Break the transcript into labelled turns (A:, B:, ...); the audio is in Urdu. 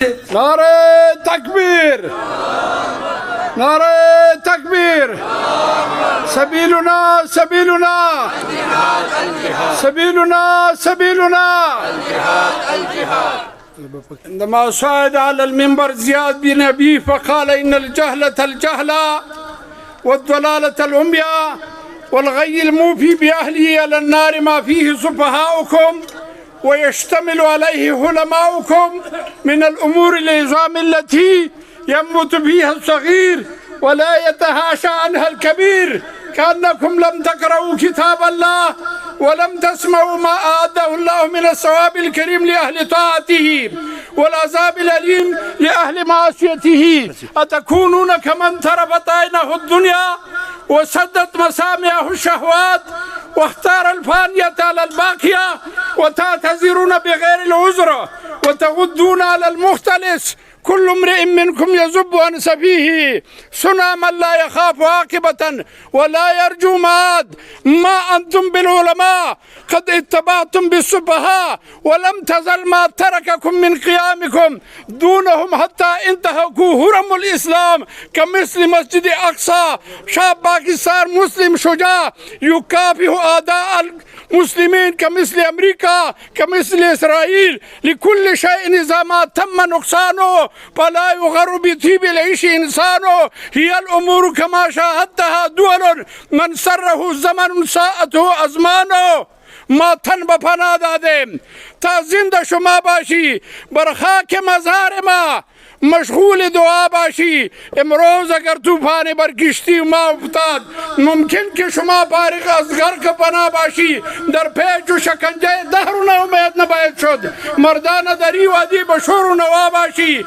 A: نعرة تكبير، نعرة تكبير. سبيلنا سبيلنا، سبيلنا سبيلنا. عندما صعد على المنبر زياد بن أبي فقال إن الجهلة الجهلة والضلالة العمياء والغي الموفي بأهله إلى النار ما فيه سفهاؤكم ويشتمل عليه علماؤكم من الأمور العظام التي يموت فيها الصغير ولا يتهاشى عنها الكبير، كأنكم لم تقرأوا كتاب الله ولم تسمعوا ما أعده الله من الثواب الكريم لأهل طاعته والعذاب الأليم لأهل معصيته. أتكونون كمن تربت عينه الدنيا وسدت مسامعه الشهوات واختار الفانية على الباقية وتعتذرون بغير العذر وتغضون على المختلس. كل امرئ منكم يذب عن سفيه صنع من لا يخاف عاقبة ولا يرجو معاد. ما أنتم بالعلماء قد اتبعتم بالسفهاء ولم تزل ما ترككم من قيامكم دونهم حتى انتهكوا هرم الإسلام كمثل مسجد أقصى. شعب باكستان مسلم شجاع يكافح أعداء المسلمين كمثل أمريكا كمثل إسرائيل. لكل شيء إذا ما تم نقصانه فلا يغر بطيب العيش إنسانه. هي الأمور كما شاهدتها دول من سره زمن ساءته أزمانه. ما تن بپنا دادیم تا زنده شما باشی بر خاک مزار ما مشغول دعا باشی. امروز اگر طوفان بر کشتی ما افتاد ممکن که شما فارغ از غرق پناه باشی. در پیچ و شکنجه دهر و امید نباید شد. مردان دری وادی بشور و نوا باشی.